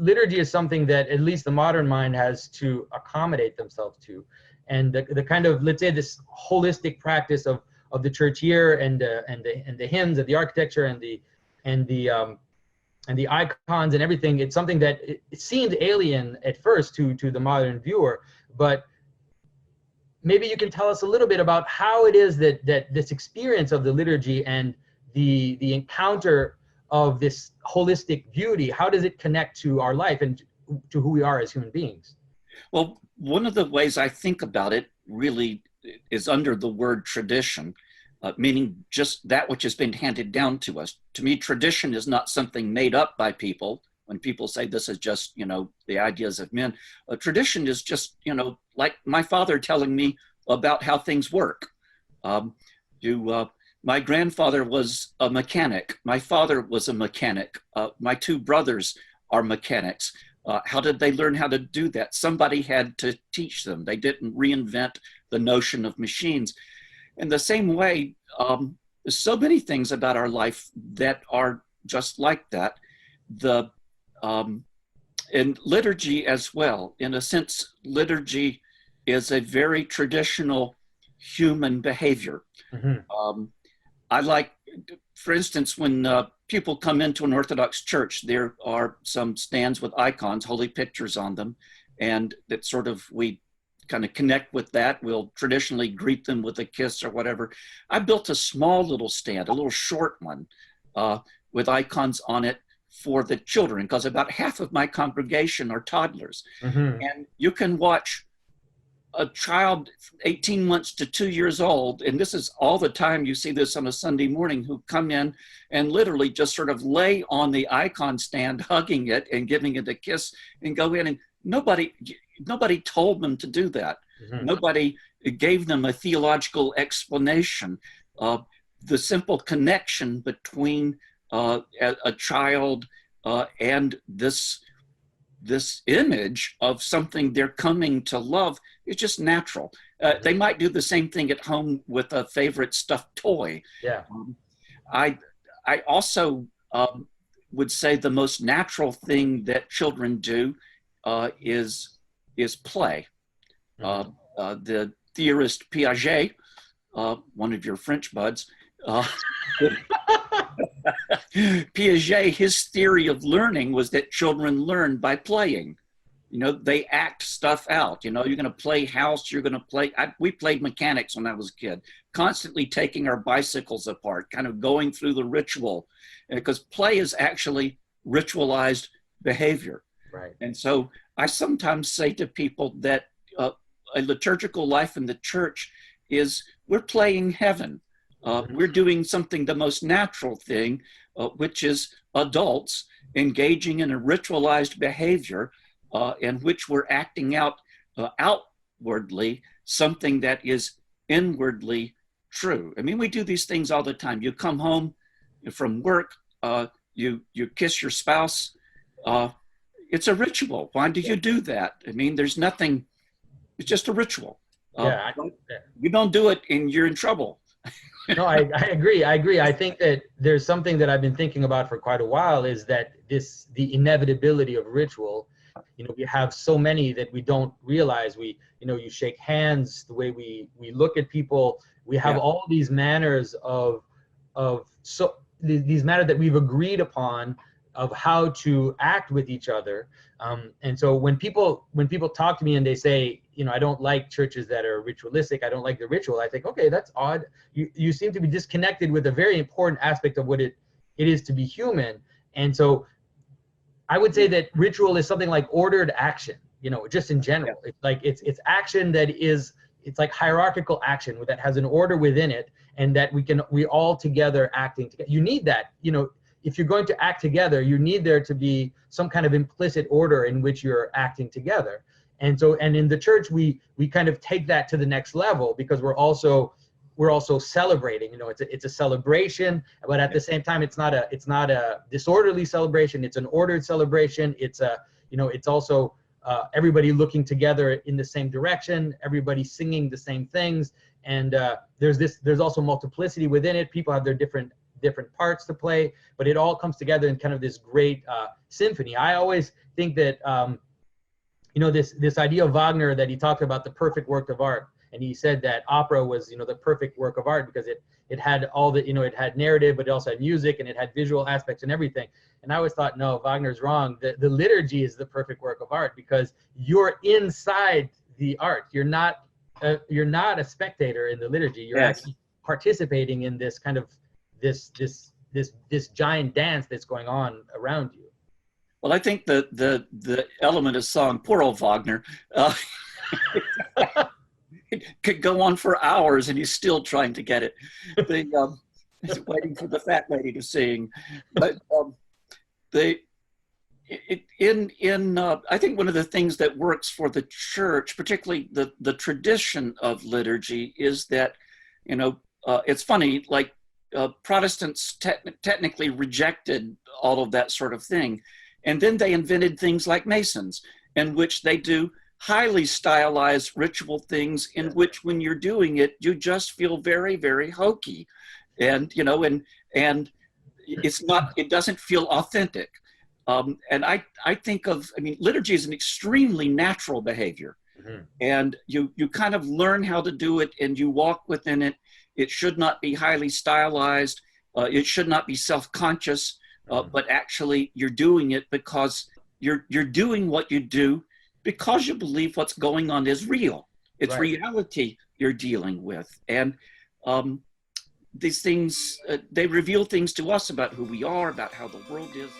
liturgy is something that at least the modern mind has to accommodate themselves to. And the kind of, let's say, this holistic practice of the church year and the hymns and the architecture and the icons and everything, it's something that it seemed alien at first to the modern viewer. But maybe you can tell us a little bit about how it is that this experience of the liturgy and the encounter of this holistic beauty, how does it connect to our life and to who we are as human beings? Well, one of the ways I think about it really is under the word tradition, meaning just that which has been handed down to us. To me, tradition is not something made up by people. When people say this is just, the ideas of men, tradition is just, like my father telling me about how things work. My grandfather was a mechanic. My father was a mechanic. My two brothers are mechanics. How did they learn how to do that? Somebody had to teach them. They didn't reinvent the notion of machines. In the same way, there's so many things about our life that are just like that. In liturgy as well, in a sense, liturgy is a very traditional human behavior. Mm-hmm. I like, for instance, when people come into an Orthodox church, there are some stands with icons, holy pictures on them, and that sort of, we kind of connect with that. We'll traditionally greet them with a kiss or whatever. I built a small little stand, a little short one, with icons on it for the children, because about half of my congregation are toddlers. Mm-hmm. And you can watch a child 18 months to 2 years old, and this is all the time you see this on a Sunday morning, who come in and literally just sort of lay on the icon stand, hugging it and giving it a kiss, and go in, and nobody told them to do that. Mm-hmm. Nobody gave them a theological explanation. The simple connection between a child and this image of something they're coming to love is just natural. They might do the same thing at home with a favorite stuffed toy. Yeah. I also would say the most natural thing that children do is play. Mm-hmm. The theorist Pageau, one of your French buds, Piaget, his theory of learning was that children learn by playing. They act stuff out. You're going to play house, you're going to play. We played mechanics when I was a kid, constantly taking our bicycles apart, kind of going through the ritual, because play is actually ritualized behavior. Right. And so I sometimes say to people that a liturgical life in the church is, we're playing heaven. We're doing something, the most natural thing, which is adults engaging in a ritualized behavior in which we're acting out outwardly something that is inwardly true. I mean, we do these things all the time. You come home from work, you kiss your spouse. It's a ritual. Why do you do that? I mean, there's nothing, it's just a ritual. You don't do it and you're in trouble. No, I agree. I think that there's something that I've been thinking about for quite a while, is that the inevitability of ritual. We have so many that we don't realize. You shake hands, the way we look at people. We have all these manners these manners that we've agreed upon of how to act with each other. And so when people talk to me and they say, I don't like churches that are ritualistic, I don't like the ritual, I think, okay, that's odd. You seem to be disconnected with a very important aspect of what it is to be human. And so I would say that ritual is something like ordered action, just in general. It's like it's action that is, it's like hierarchical action that has an order within it, and that we all together acting together. You need that, if you're going to act together, you need there to be some kind of implicit order in which you're acting together. And so, and in the church, we kind of take that to the next level, because we're also celebrating. It's a celebration, but at the same time, it's not a disorderly celebration. It's an ordered celebration. It's also everybody looking together in the same direction, everybody singing the same things, and there's also multiplicity within it. People have their different parts to play, but it all comes together in kind of this great symphony. I always think that this idea of Wagner, that he talked about the perfect work of art, and he said that opera was the perfect work of art because it had all the it had narrative, but it also had music, and it had visual aspects and everything. And I always thought, no, Wagner's wrong. The liturgy is the perfect work of art because you're inside the art. You're not a spectator in the liturgy. You're actually participating in this kind of this giant dance that's going on around you. Well, I think the element of song, poor old Wagner, it could go on for hours and he's still trying to get it. He's waiting for the fat lady to sing. But I think one of the things that works for the church, particularly the tradition of liturgy, is that, it's funny, like Protestants technically rejected all of that sort of thing. And then they invented things like Masons, in which they do highly stylized ritual things in which when you're doing it, you just feel very, very hokey. And, and it doesn't feel authentic. And I think liturgy is an extremely natural behavior. Mm-hmm. And you kind of learn how to do it and you walk within it. It should not be highly stylized. It should not be self-conscious. But actually you're doing it because you're doing what you do because you believe what's going on is real. It's reality you're dealing with. And these things, they reveal things to us about who we are, about how the world is.